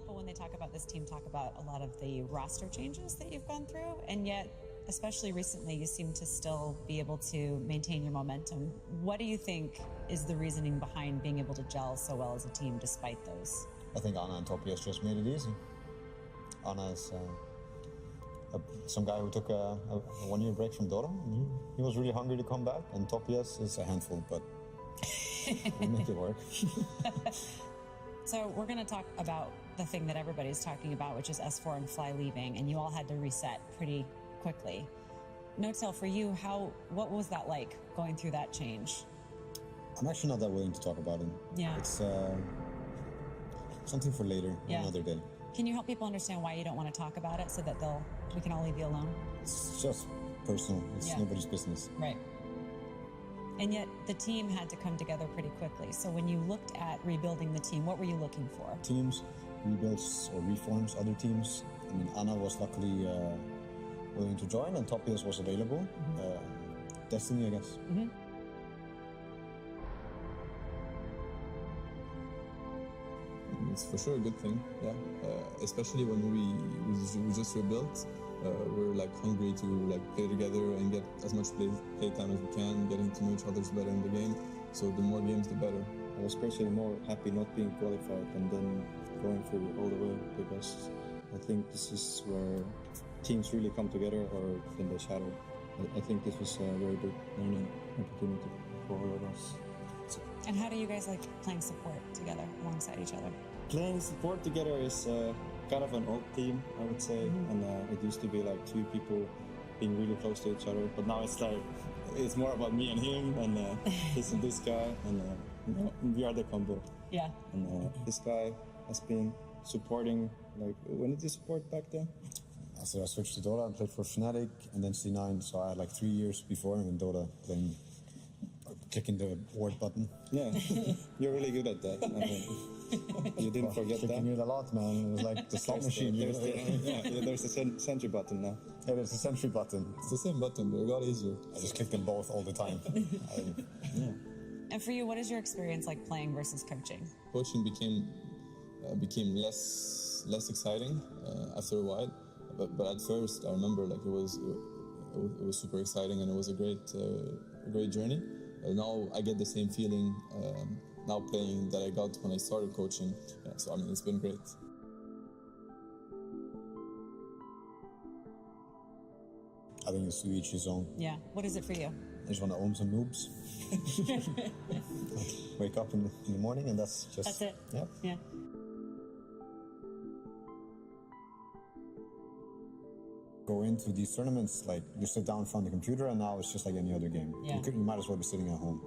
When they talk about this team, talk about a lot of the roster changes that you've gone through, and yet, especially recently, you seem to still be able to maintain your momentum. What do you think is the reasoning behind being able to gel so well as a team despite those? I think Anna and Topias just made it easy. Anna is some guy who took a 1-year break from Dota. He was really hungry to come back, and Topias is a handful, but we'll make it work. So we're going to talk about the thing that everybody's talking about, which is S4 and Fly leaving, and you all had to reset pretty quickly. Notail, for you, what was that like, going through that change? I'm actually not that willing to talk about it. Yeah. It's something for later, another day. Can you help people understand why you don't want to talk about it so that we can all leave you alone? It's just personal. It's nobody's business. Right. And yet the team had to come together pretty quickly. So when you looked at rebuilding the team, what were you looking for? Teams, rebuilds or reforms other teams. I mean, Anna was luckily willing to join, and Topias was available. Destiny, I guess. It's for sure a good thing, yeah. Especially when we just rebuilt. We're like hungry to like play together and get as much play time as we can, getting to know each other better in the game. So the more games, the better. I was personally more happy not being qualified and then going through all the way, because I think this is where teams really come together or in the shadow. I think this was a very good learning opportunity for all of us. And how do you guys like playing support together alongside each other? Playing support together is kind of an old team, I would say, and it used to be like 2 people being really close to each other, but now it's like it's more about me and him and this and this guy, and we are the combo. Yeah. And this guy has been supporting. Like, when did you support back then? So I switched to Dota and played for Fnatic and then C9, so I had like 3 years before in Dota playing, clicking the ward button. Yeah, you're really good at that. I mean, you didn't forget that. Clicking it a lot, man. It was like the slot machine. There's a sentry button now. Yeah, there's a sentry button. It's the same button, but a lot easier. I just click them both all the time. And for you, what is your experience like playing versus coaching? Coaching became less exciting after a while, but at first I remember like it was super exciting, and it was a great journey. Now I get the same feeling now playing that I got when I started coaching. Yeah, so I mean, it's been great. I think it's to each his own. Yeah. What is it for you? I just want to own some noobs. Wake up in the morning, and that's it. Yep. Yeah. Go into these tournaments, like you sit down in front of the computer, and now it's just like any other game. Yeah. You might as well be sitting at home.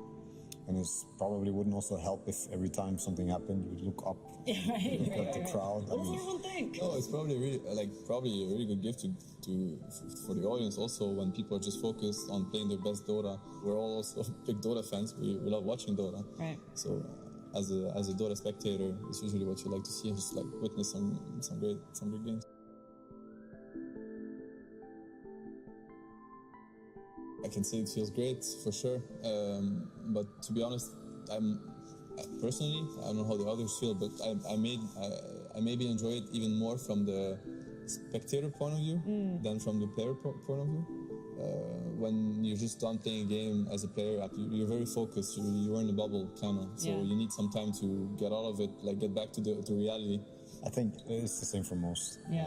And it probably wouldn't also help if every time something happened, you look up, look at the crowd. What does everyone think? No, it's probably a really good gift for the audience. Also, when people are just focused on playing their best Dota, we're all also big Dota fans. We love watching Dota. Right. So, as a Dota spectator, it's usually what you like to see, just like witness some great games. I can say it feels great for sure, but to be honest, personally, I don't know how the others feel, but I maybe enjoy it even more from the spectator point of view than from the player point of view. When you're just done playing a game as a player, you're very focused. You're in a bubble, kind of. So you need some time to get out of it, like get back to the reality. I think it's the same for most. Yeah.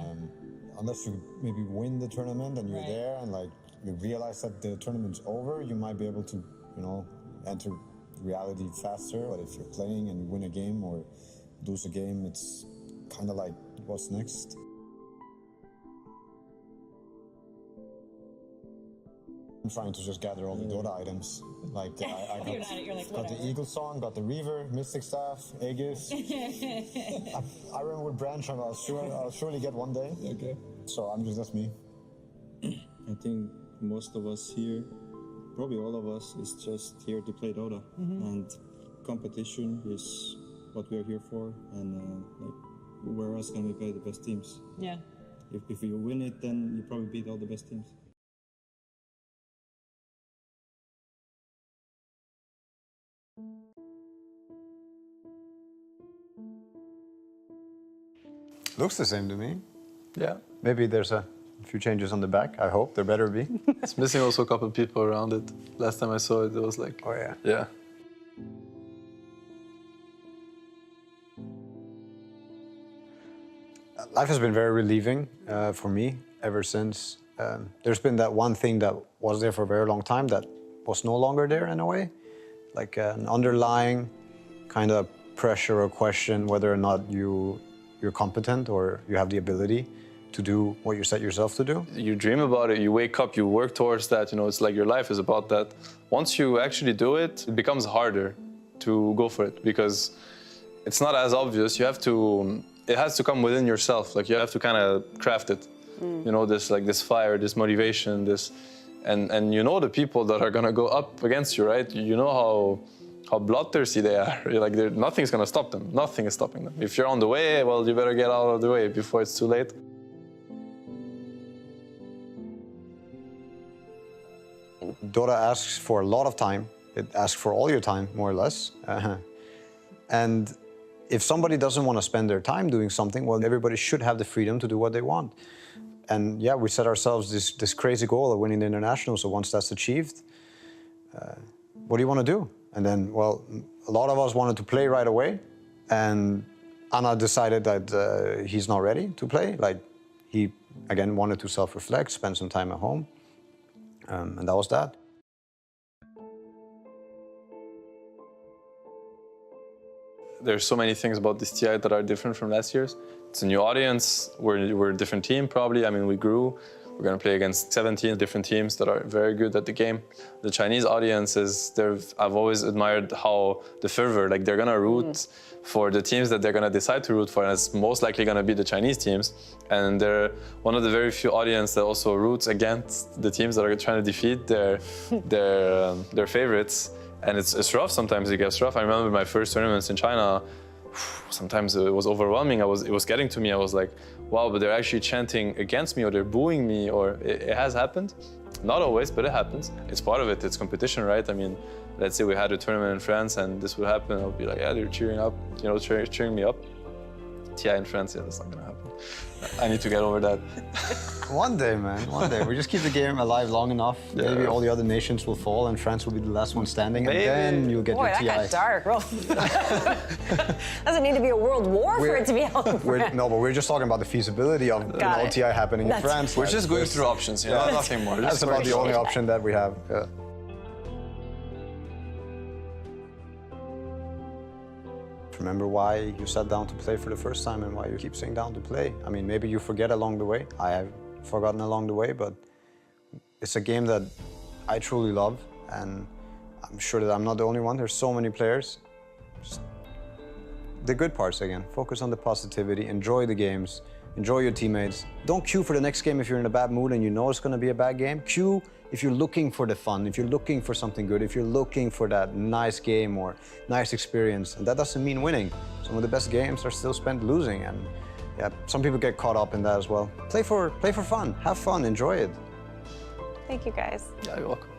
Unless you maybe win the tournament and you're there and like you realize that the tournament's over, you might be able to, enter reality faster. But if you're playing and you win a game or lose a game, it's kind of like, what's next? I'm trying to just gather all the Dota items. Like I got the Eagle Song, got the Reaver, Mystic Staff, Aegis. I remember with Branch, I'll surely get one day. Okay. So that's me. I think most of us here, probably all of us, is just here to play Dota. And competition is what we are here for, and like where else can we play the best teams? Yeah. If you win it, then you probably beat all the best teams. Looks the same to me. Yeah. Maybe there's a few changes on the back. I hope there better be. It's missing also a couple of people around it. Last time I saw it, it was like... Oh yeah. Yeah. Life has been very relieving for me ever since. There's been that one thing that was there for a very long time that was no longer there in a way. Like an underlying kind of pressure or question whether or not you're competent or you have the ability to do what you set yourself to do. You dream about it, you wake up, you work towards that, you know, it's like your life is about that. Once you actually do it, it becomes harder to go for it because it's not as obvious. You have to, it has to come within yourself. Like you have to kind of craft it. You know, this fire, this motivation, and you know the people that are gonna go up against you, right? You know how bloodthirsty they are. Like nothing's gonna stop them. Nothing is stopping them. If you're on the way, well, you better get out of the way before it's too late. Dota asks for a lot of time. It asks for all your time, more or less. And if somebody doesn't want to spend their time doing something, well, everybody should have the freedom to do what they want. And yeah, we set ourselves this crazy goal of winning the international. So once that's achieved, what do you want to do? And then, well, a lot of us wanted to play right away. And Anna decided that he's not ready to play. Like he, again, wanted to self-reflect, spend some time at home. And that was that. There's so many things about this TI that are different from last year's. It's a new audience, we're a different team probably. I mean, we grew. We're gonna play against 17 different teams that are very good at the game. The Chinese audience I've always admired how the fervor, like they're gonna root for the teams that they're gonna decide to root for, and it's most likely gonna be the Chinese teams. And they're one of the very few audience that also roots against the teams that are trying to defeat their favorites. And it's rough, sometimes it gets rough. I remember my first tournaments in China, sometimes it was overwhelming. It was getting to me. I was like, wow, but they're actually chanting against me or they're booing me, or it has happened. Not always, but it happens. It's part of it, it's competition, right? I mean, let's say we had a tournament in France and this would happen, I would be like, yeah, they're cheering up, you know, cheering me up. TI in France, yeah, that's not gonna happen. I need to get over that. One day, man, one day. We just keep the game alive long enough. Yeah. Maybe all the other nations will fall and France will be the last one standing, and then you'll get Boy, your TI. that got dark. Doesn't need to be a world war for it to be held in France. No, but we're just talking about the feasibility of TI happening in France. We're just going through options, you know, nothing more. That's about the only option that we have. Yeah. Remember why you sat down to play for the first time and why you keep sitting down to play. I mean, maybe you forget along the way. I have forgotten along the way, but it's a game that I truly love, and I'm sure that I'm not the only one. There's so many players. Just the good parts again. Focus on the positivity, enjoy the games, enjoy your teammates. Don't queue for the next game if you're in a bad mood and you know it's gonna be a bad game. Queue if you're looking for the fun, if you're looking for something good, if you're looking for that nice game or nice experience. And that doesn't mean winning. Some of the best games are still spent losing, and yeah, some people get caught up in that as well. Play for fun, have fun, enjoy it. Thank you, guys. Yeah, you're welcome.